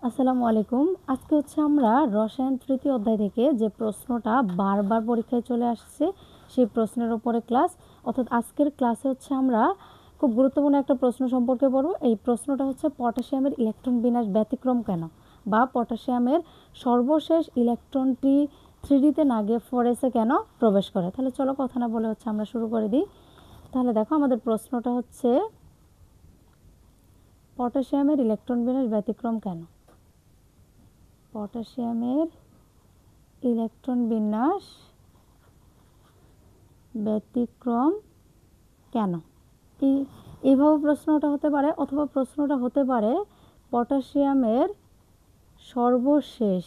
আসসালামু আলাইকুম। আজকে হচ্ছে আমরা রসায়ন তৃতীয় অধ্যায় থেকে যে প্রশ্নটা বারবার পরীক্ষায় চলে আসছে সেই প্রশ্নের উপরে ক্লাস। অর্থাৎ আজকের ক্লাসে হচ্ছে আমরা খুব গুরুত্বপূর্ণ একটা প্রশ্ন সম্পর্কে পড়ব। এই প্রশ্নটা হচ্ছে পটাশিয়ামের ইলেকট্রন বিন্যাস ব্যতিক্রম কেন, বা পটাশিয়ামের সর্বশেষ ইলেকট্রনটি 3Dতে না গিয়ে 4s কেন প্রবেশ করে। তাহলে চলো কথা না বলে হচ্ছে আমরা শুরু করে দিই। তাহলে দেখো আমাদের প্রশ্নটা হচ্ছে পটাশিয়ামের ইলেকট্রন বিন্যাস ব্যতিক্রম কেন। পটাশিয়ামের ইলেকট্রন বিন্যাস ব্যতিক্রম কেন, এইভাবে প্রশ্নটা হতে পারে, অথবা প্রশ্নটা হতে পারে পটাশিয়ামের সর্বশেষ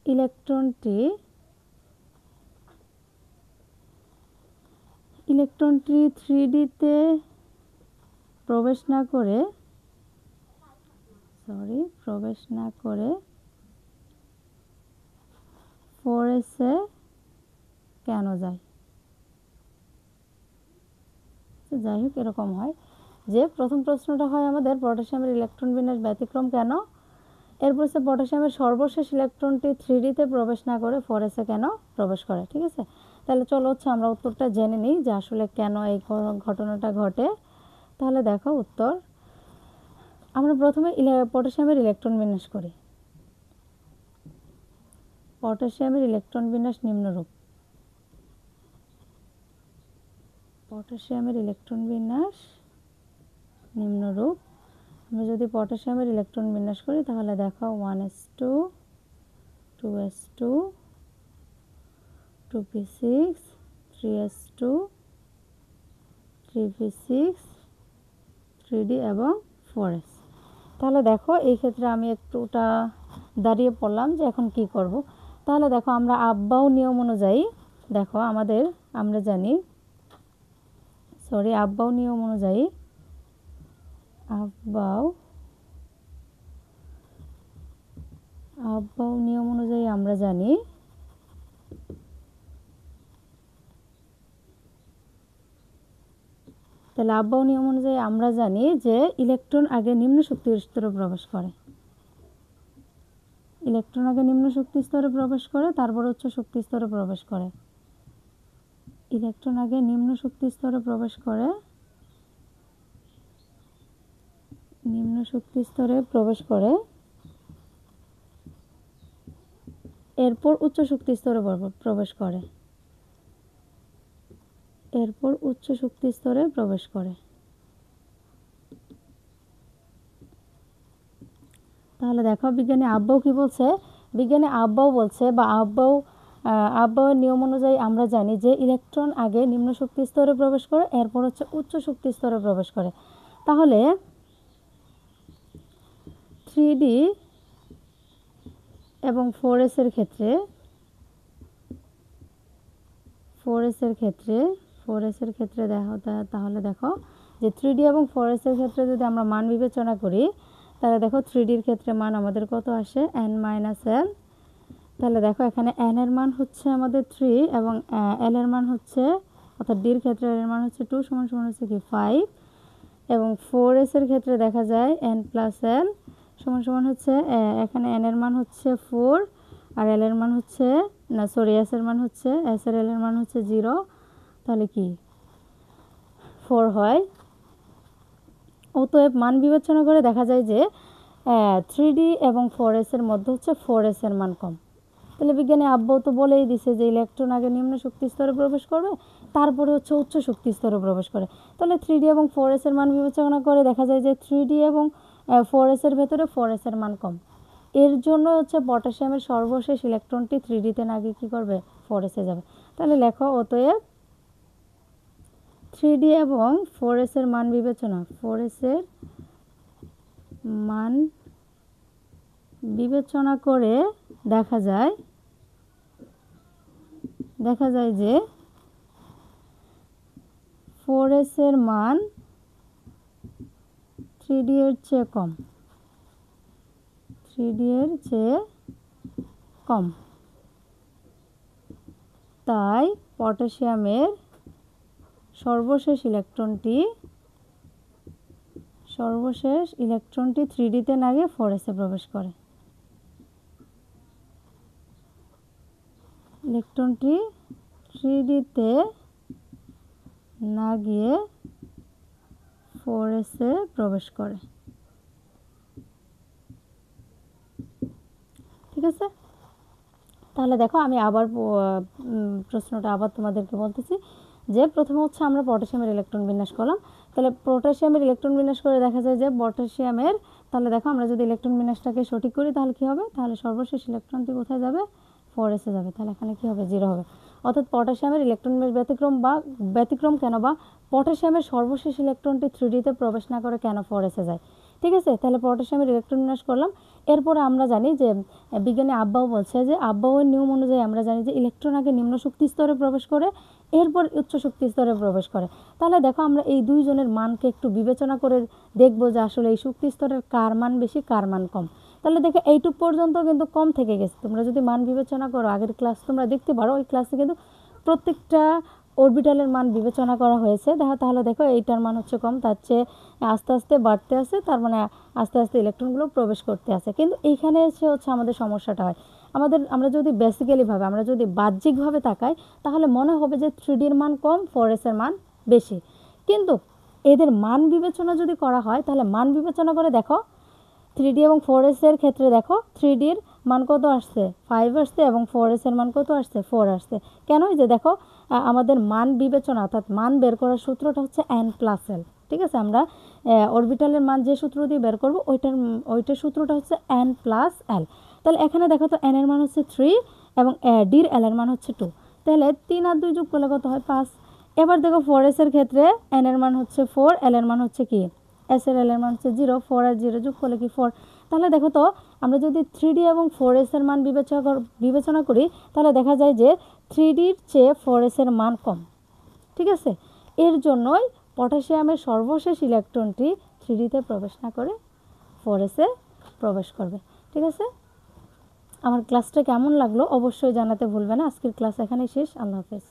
ইলেকট্রনটি 3Dতে প্রবেশ না করে 4s কেন যায়। যাই হোক, এরকম হয় যে প্রথম প্রশ্নটা হয় আমাদের পটাশিয়ামের ইলেকট্রন বিন্যাস ব্যতিক্রম কেন, এরপর হচ্ছে পটাশিয়ামের সর্বশেষ ইলেকট্রনটি 3Dতে প্রবেশ না করে 4s কেন প্রবেশ করে। ঠিক আছে, তাহলে চলো হচ্ছে আমরা উত্তরটা জেনে নিই যে আসলে কেন এই ঘটনাটা ঘটে। তাহলে দেখো উত্তর, আমরা প্রথমে পটাশিয়ামের ইলেকট্রন বিন্যাস করি। পটাশিয়ামের ইলেকট্রন বিন্যাস নিম্নরূপ। পটাশিয়ামের ইলেকট্রন বিন্যাস নিম্নরূপ। আমরা যদি পটাশিয়ামের ইলেকট্রন বিন্যাস করি তাহলে দেখো 1s2 2s2 2p6 3s2 3p6 3d এবং 4s। তাহলে দেখো এই ক্ষেত্রে আমি একটুটা দাঁড়িয়ে পড়লাম যে এখন কি করব। তাহলে দেখো আমরা আব্বাউ নিয়ম অনুযায়ী, দেখো আমরা জানি আব্বাউ নিয়ম অনুযায়ী আমরা জানি তাহলে আব্বাউ নিয়ম অনুযায়ী আমরা জানি যে ইলেকট্রন আগে নিম্ন শক্তির স্তরে প্রবেশ করে। ইলেকট্রন আগে নিম্ন শক্তি স্তরে প্রবেশ করে, তারপর উচ্চ শক্তি স্তরে প্রবেশ করে। ইলেকট্রন আগে নিম্ন শক্তি স্তরে প্রবেশ করে, এরপর উচ্চ শক্তি স্তরে প্রবেশ করে। তাহলে দেখো বিজ্ঞানী আব্বাউ কি বলছে। বিজ্ঞানী আব্বাউ বলছে, বা আব্বাউয়ের নিয়ম অনুযায়ী আমরা জানি যে ইলেকট্রন আগে নিম্ন শক্তি স্তরে প্রবেশ করে, এরপর হচ্ছে উচ্চ শক্তি স্তরে প্রবেশ করে। তাহলে 3D এবং 4s এর ক্ষেত্রে দেখো, তাহলে দেখো যে 3D এবং 4s এর ক্ষেত্রে যদি আমরা মান বিবেচনা করি তাহলে দেখো 3D এর ক্ষেত্রে মান আমাদের কত আসে, n-l। তাহলে দেখো এখানে n এর মান হচ্ছে আমাদের 3 এবং l এর মান হচ্ছে, অর্থাৎ d এর ক্ষেত্রে l এর মান হচ্ছে 2 সমান হচ্ছে কি 5, এবং 4s এর ক্ষেত্রে দেখা যায় n+l সমান হচ্ছে এখানে n এর মান হচ্ছে 4 আর l এর মান হচ্ছে s এর মান হচ্ছে s এর l এর মান হচ্ছে 0, তাহলে কি 4 হয়। অতএব মান বিবেচনা করে দেখা যায় যে 3D এবং 4s এর মধ্যে হচ্ছে 4s এর মান কম। তাহলে বিজ্ঞানী আব্বাউ তো বলেই দিছে যে ইলেকট্রন আগে নিম্ন শক্তি স্তরে প্রবেশ করবে, তারপরে হচ্ছে উচ্চ শক্তি স্তরে প্রবেশ করে। তাহলে 3D এবং 4s এর মান বিবেচনা করে দেখা যায় যে 3D এবং 4s এর ভেতরে 4s এর মান কম। এর জন্য হচ্ছে পটাশিয়ামের সর্বশেষ ইলেকট্রনটি 3Dতে না গিয়ে কী করবে, 4s যাবে। তাহলে লেখো অতএব 3D এবং 4s এর মান বিবেচনা করে দেখা যায় যে 4s এর মান 3D এর চেয়ে কম। তাই পটাশিয়ামের সর্বশেষ সর্বশেষ ইলেকট্রনটি 3D-তে না গিয়ে 4s-এ প্রবেশ করে। ইলেকট্রনটি 3D-তে না গিয়ে 4s-এ প্রবেশ করে। ঠিক আছে, তাহলে দেখো আমি আবার প্রশ্নটা আবার তোমাদেরকে বলতেছি যে প্রথমে হচ্ছে আমরা পটাশিয়ামের ইলেকট্রন বিন্যাস করলাম। তাহলে পটাশিয়ামের ইলেকট্রন বিন্যাস করে দেখা যায় যে পটাশিয়ামের, তাহলে দেখো আমরা যদি ইলেকট্রন বিন্যাসটাকে সঠিক করি তাহলে কী হবে, তাহলে সর্বশেষ ইলেকট্রনটি কোথায় যাবে, 4s-এ যাবে। তাহলে এখানে কী হবে, 0 হবে। অর্থাৎ পটাশিয়ামের ইলেকট্রন বিন্যাস ব্যতিক্রম কেন, বা পটাশিয়ামের সর্বশেষ ইলেকট্রনটি 3D-তে প্রবেশ না করে কেন 4s-এ যায়। ঠিক আছে, তাহলে পটাশিয়ামের ইলেকট্রন বিন্যাস করলাম। এরপরে আমরা জানি যে বিজ্ঞানী আব্বাও বলছে যে আব্বাওয়ের নিয়ম অনুযায়ী আমরা জানি যে ইলেকট্রন আগে নিম্ন শক্তি স্তরে প্রবেশ করে, এরপর উচ্চ শক্তি স্তরে প্রবেশ করে। তাহলে দেখো আমরা এই দুইজনের মানকে একটু বিবেচনা করে দেখব যে আসলে এই শক্তি স্তরের কার মান বেশি কার মান কম। তাহলে দেখো এইটুক পর্যন্ত কিন্তু কম থেকে গেছে। তোমরা যদি মান বিবেচনা করো, আগের ক্লাস তোমরা দেখতে পারো, ওই ক্লাসে কিন্তু প্রত্যেকটা অরবিটালের মান বিবেচনা করা হয়েছে। তাহলে দেখো এইটার মান হচ্ছে কম, তার চেয়ে আস্তে আস্তে বাড়তে আছে, তার মানে আস্তে আস্তে ইলেকট্রনগুলো প্রবেশ করতে আছে। কিন্তু এইখানে এসে হচ্ছে আমাদের সমস্যাটা হয়, আমরা যদি বেসিক্যালিভাবে, আমরা যদি বাহ্যিকভাবে তাকাই তাহলে মনে হবে যে 3D-র মান কম, 4s-এর মান বেশি। কিন্তু এদের মান বিবেচনা যদি করা হয় তাহলে মান বিবেচনা করে দেখো 3D এবং 4s-এর ক্ষেত্রে দেখো 3D-র মান কত আসছে, 5 আসছে, এবং 4s-এর মান কত আসছে, 4 আসছে। কেন, যে দেখো আমাদের মান বিবেচনা অর্থাৎ মান বের করার সূত্রটা হচ্ছে n+l। ঠিক আছে, আমরা অরবিটালের মান যে সূত্র দিয়ে বের করবো ওইটার সূত্রটা হচ্ছে n+l। তাহলে এখানে দেখো তো n এর মান হচ্ছে 3 এবং d-র l এর মান হচ্ছে 2। তাহলে 3 আর 2 যোগ করলে কত হয়, 5। এবার দেখো 4s-এর ক্ষেত্রে n এর মান হচ্ছে 4, l এর মান হচ্ছে কি, s-এর l এর মান হচ্ছে 0, 4 আর 0 যোগ করলে কি 4। তাহলে দেখো তো আমরা যদি 3D এবং 4s-এর মান বিবেচনা করি তাহলে দেখা যায় যে 3D-র চেয়ে 4s-এর মান কম। ঠিক আছে, এর জন্যই পটাশিয়ামের সর্বশেষ ইলেকট্রনটি 3D-তে প্রবেশ না করে 4s-এ প্রবেশ করবে। ঠিক আছে, আমার ক্লাসটা কেমন লাগলো অবশ্যই জানাতে ভুলবে না। আজকের ক্লাস এখানেই শেষ। আল্লাহ হাফেজ।